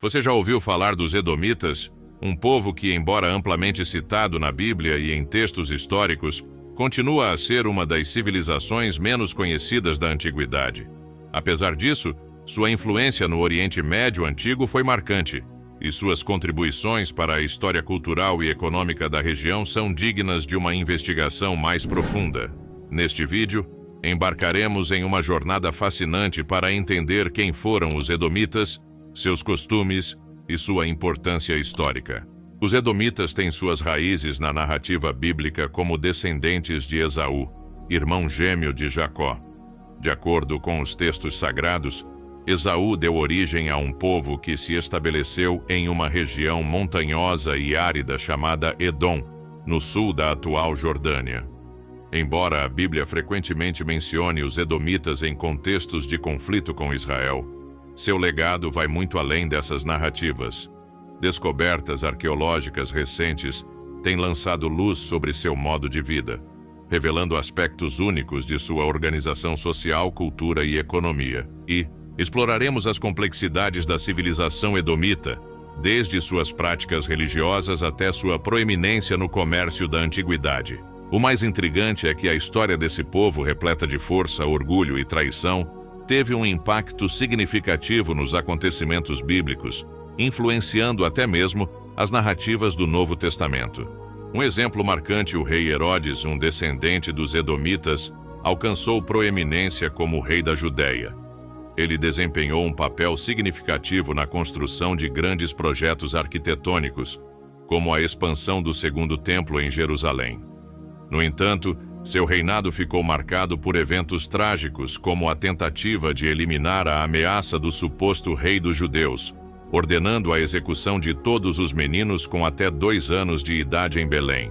Você já ouviu falar dos Edomitas? Um povo que, embora amplamente citado na Bíblia e em textos históricos, continua a ser uma das civilizações menos conhecidas da antiguidade. Apesar disso, sua influência no Oriente Médio antigo foi marcante, e suas contribuições para a história cultural e econômica da região são dignas de uma investigação mais profunda. Neste vídeo, embarcaremos em uma jornada fascinante para entender quem foram os Edomitas, seus costumes e sua importância histórica. Os Edomitas têm suas raízes na narrativa bíblica como descendentes de Esaú, irmão gêmeo de Jacó. De acordo com os textos sagrados, Esaú deu origem a um povo que se estabeleceu em uma região montanhosa e árida chamada Edom, no sul da atual Jordânia. Embora a Bíblia frequentemente mencione os Edomitas em contextos de conflito com Israel, seu legado vai muito além dessas narrativas. Descobertas arqueológicas recentes têm lançado luz sobre seu modo de vida, revelando aspectos únicos de sua organização social, cultura e economia. E exploraremos as complexidades da civilização edomita, desde suas práticas religiosas até sua proeminência no comércio da antiguidade. O mais intrigante é que a história desse povo, repleta de força, orgulho e traição, teve um impacto significativo nos acontecimentos bíblicos, influenciando até mesmo as narrativas do Novo Testamento. Um exemplo marcante, o rei Herodes, um descendente dos Edomitas, alcançou proeminência como rei da Judéia. Ele desempenhou um papel significativo na construção de grandes projetos arquitetônicos, como a expansão do Segundo Templo em Jerusalém. No entanto, seu reinado ficou marcado por eventos trágicos, como a tentativa de eliminar a ameaça do suposto rei dos judeus, ordenando a execução de todos os meninos com até 2 anos de idade em Belém.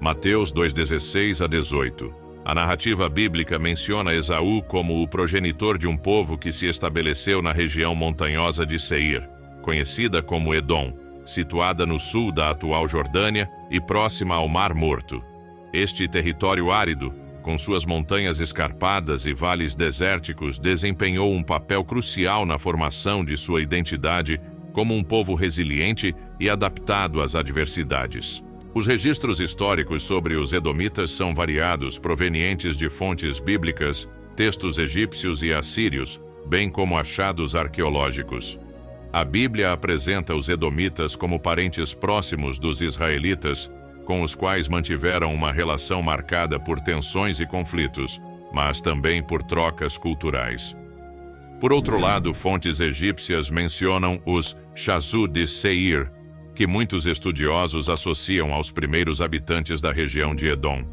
Mateus 2:16 a 18. A narrativa bíblica menciona Esaú como o progenitor de um povo que se estabeleceu na região montanhosa de Seir, conhecida como Edom, situada no sul da atual Jordânia e próxima ao Mar Morto. Este território árido, com suas montanhas escarpadas e vales desérticos, desempenhou um papel crucial na formação de sua identidade como um povo resiliente e adaptado às adversidades. Os registros históricos sobre os Edomitas são variados, provenientes de fontes bíblicas, textos egípcios e assírios, bem como achados arqueológicos. A Bíblia apresenta os Edomitas como parentes próximos dos israelitas, com os quais mantiveram uma relação marcada por tensões e conflitos, mas também por trocas culturais. Por outro lado, fontes egípcias mencionam os Chazu de Seir, que muitos estudiosos associam aos primeiros habitantes da região de Edom.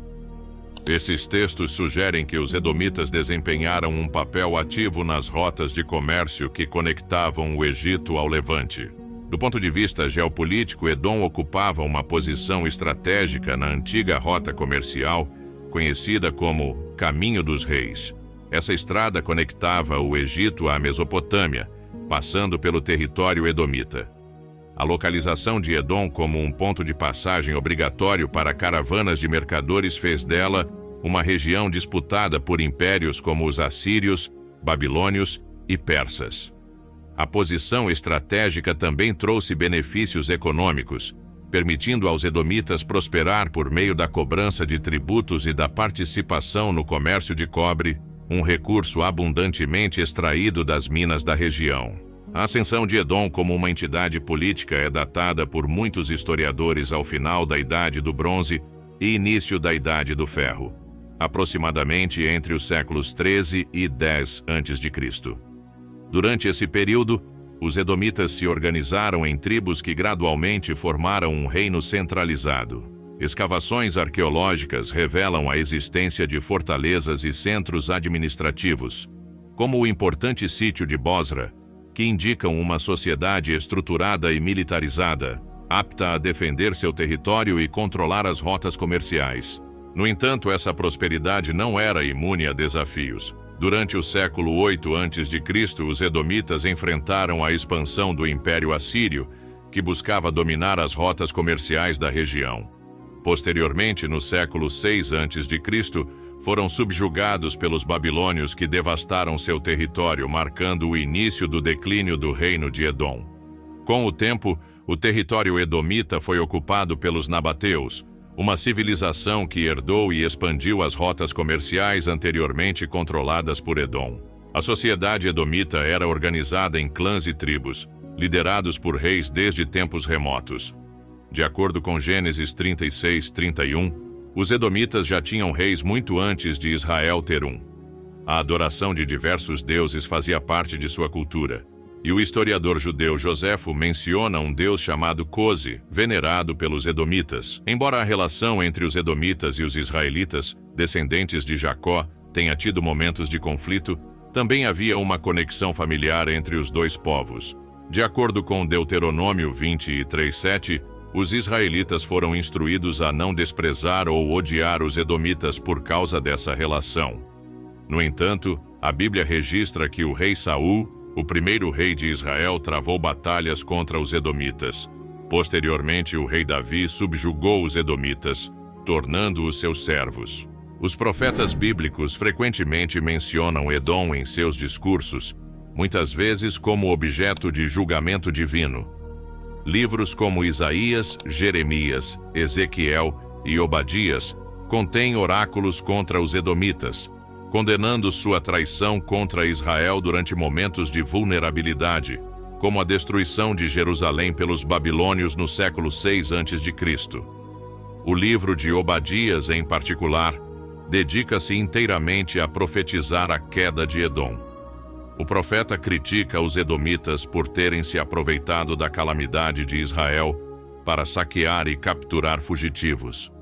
Esses textos sugerem que os Edomitas desempenharam um papel ativo nas rotas de comércio que conectavam o Egito ao Levante. Do ponto de vista geopolítico, Edom ocupava uma posição estratégica na antiga rota comercial, conhecida como Caminho dos Reis. Essa estrada conectava o Egito à Mesopotâmia, passando pelo território edomita. A localização de Edom como um ponto de passagem obrigatório para caravanas de mercadores fez dela uma região disputada por impérios como os assírios, babilônios e persas. A posição estratégica também trouxe benefícios econômicos, permitindo aos edomitas prosperar por meio da cobrança de tributos e da participação no comércio de cobre, um recurso abundantemente extraído das minas da região. A ascensão de Edom como uma entidade política é datada por muitos historiadores ao final da Idade do Bronze e início da Idade do Ferro, aproximadamente entre os séculos 13 e 10 a.C. Durante esse período, os edomitas se organizaram em tribos que gradualmente formaram um reino centralizado. Escavações arqueológicas revelam a existência de fortalezas e centros administrativos, como o importante sítio de Bosra, que indicam uma sociedade estruturada e militarizada, apta a defender seu território e controlar as rotas comerciais. No entanto, essa prosperidade não era imune a desafios. Durante o século 8 a.C., os edomitas enfrentaram a expansão do Império Assírio, que buscava dominar as rotas comerciais da região. Posteriormente, no século 6 a.C., foram subjugados pelos babilônios que devastaram seu território, marcando o início do declínio do reino de Edom. Com o tempo, o território edomita foi ocupado pelos nabateus, uma civilização que herdou e expandiu as rotas comerciais anteriormente controladas por Edom. A sociedade edomita era organizada em clãs e tribos, liderados por reis desde tempos remotos. De acordo com Gênesis 36:31, os edomitas já tinham reis muito antes de Israel ter um. A adoração de diversos deuses fazia parte de sua cultura, e o historiador judeu Joséfo menciona um deus chamado Cose, venerado pelos edomitas. Embora a relação entre os edomitas e os israelitas, descendentes de Jacó, tenha tido momentos de conflito, também havia uma conexão familiar entre os dois povos. De acordo com Deuteronômio 23:7, os israelitas foram instruídos a não desprezar ou odiar os edomitas por causa dessa relação. No entanto, a Bíblia registra que o rei Saul, o primeiro rei de Israel, travou batalhas contra os edomitas. Posteriormente, o rei Davi subjugou os edomitas, tornando-os seus servos. Os profetas bíblicos frequentemente mencionam Edom em seus discursos, muitas vezes como objeto de julgamento divino. Livros como Isaías, Jeremias, Ezequiel e Obadias contêm oráculos contra os edomitas, condenando sua traição contra Israel durante momentos de vulnerabilidade, como a destruição de Jerusalém pelos babilônios no século 6 a.C. O livro de Obadias, em particular, dedica-se inteiramente a profetizar a queda de Edom. O profeta critica os edomitas por terem se aproveitado da calamidade de Israel para saquear e capturar fugitivos.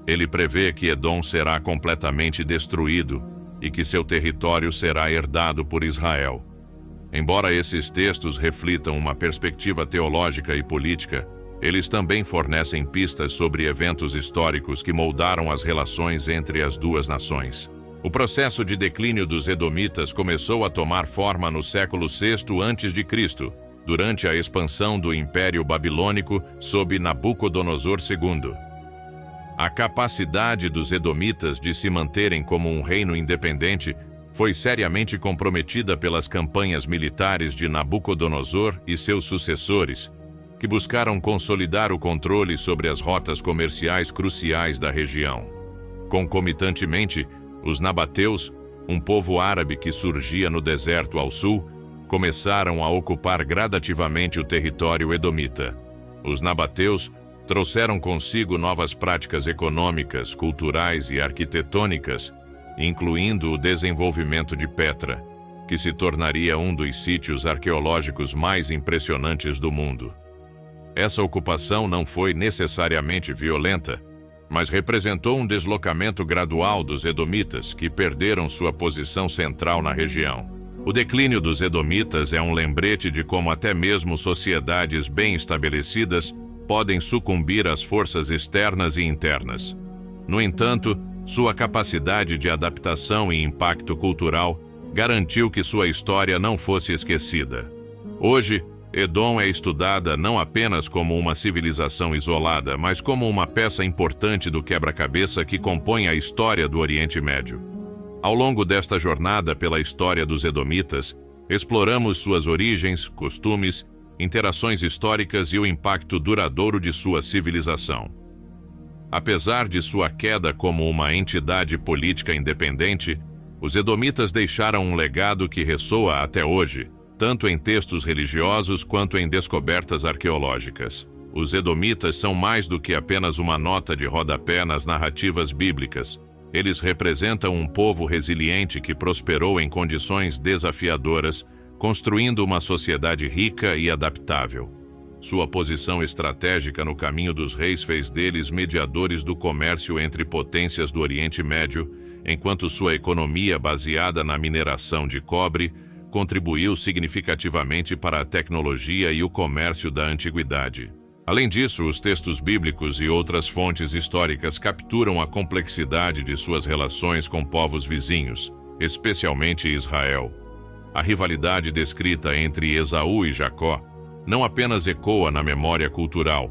Ele prevê que Edom será completamente destruído e que seu território será herdado por Israel. Embora esses textos reflitam uma perspectiva teológica e política, eles também fornecem pistas sobre eventos históricos que moldaram as relações entre as duas nações. O processo de declínio dos edomitas começou a tomar forma no século VI a.C., durante a expansão do Império Babilônico sob Nabucodonosor II. A capacidade dos edomitas de se manterem como um reino independente foi seriamente comprometida pelas campanhas militares de Nabucodonosor e seus sucessores, que buscaram consolidar o controle sobre as rotas comerciais cruciais da região. Concomitantemente, os nabateus, um povo árabe que surgia no deserto ao sul, começaram a ocupar gradativamente o território edomita. Os nabateus trouxeram consigo novas práticas econômicas, culturais e arquitetônicas, incluindo o desenvolvimento de Petra, que se tornaria um dos sítios arqueológicos mais impressionantes do mundo. Essa ocupação não foi necessariamente violenta, mas representou um deslocamento gradual dos edomitas, que perderam sua posição central na região. O declínio dos edomitas é um lembrete de como até mesmo sociedades bem estabelecidas podem sucumbir às forças externas e internas. No entanto, sua capacidade de adaptação e impacto cultural garantiu que sua história não fosse esquecida. Hoje, Edom é estudada não apenas como uma civilização isolada, mas como uma peça importante do quebra-cabeça que compõe a história do Oriente Médio. Ao longo desta jornada pela história dos edomitas, exploramos suas origens, costumes, interações históricas e o impacto duradouro de sua civilização. Apesar de sua queda como uma entidade política independente, os edomitas deixaram um legado que ressoa até hoje, tanto em textos religiosos quanto em descobertas arqueológicas. Os edomitas são mais do que apenas uma nota de rodapé nas narrativas bíblicas. Eles representam um povo resiliente que prosperou em condições desafiadoras, construindo uma sociedade rica e adaptável. Sua posição estratégica no caminho dos reis fez deles mediadores do comércio entre potências do Oriente Médio, enquanto sua economia baseada na mineração de cobre contribuiu significativamente para a tecnologia e o comércio da antiguidade. Além disso, os textos bíblicos e outras fontes históricas capturam a complexidade de suas relações com povos vizinhos, especialmente Israel. A rivalidade descrita entre Esaú e Jacó não apenas ecoa na memória cultural,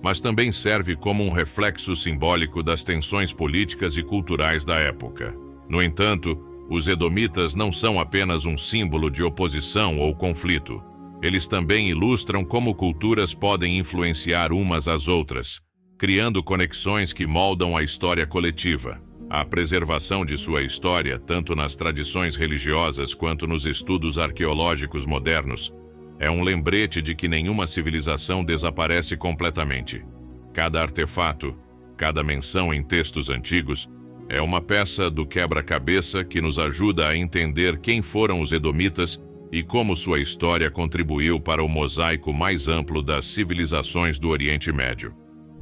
mas também serve como um reflexo simbólico das tensões políticas e culturais da época. No entanto, os edomitas não são apenas um símbolo de oposição ou conflito. Eles também ilustram como culturas podem influenciar umas às outras, criando conexões que moldam a história coletiva. A preservação de sua história, tanto nas tradições religiosas quanto nos estudos arqueológicos modernos, é um lembrete de que nenhuma civilização desaparece completamente. Cada artefato, cada menção em textos antigos, é uma peça do quebra-cabeça que nos ajuda a entender quem foram os edomitas e como sua história contribuiu para o mosaico mais amplo das civilizações do Oriente Médio.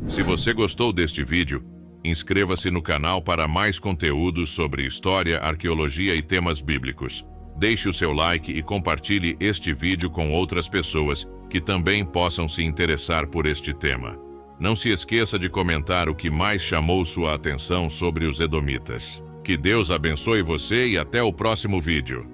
Se você gostou deste vídeo, inscreva-se no canal para mais conteúdos sobre história, arqueologia e temas bíblicos. Deixe o seu like e compartilhe este vídeo com outras pessoas que também possam se interessar por este tema. Não se esqueça de comentar o que mais chamou sua atenção sobre os edomitas. Que Deus abençoe você e até o próximo vídeo.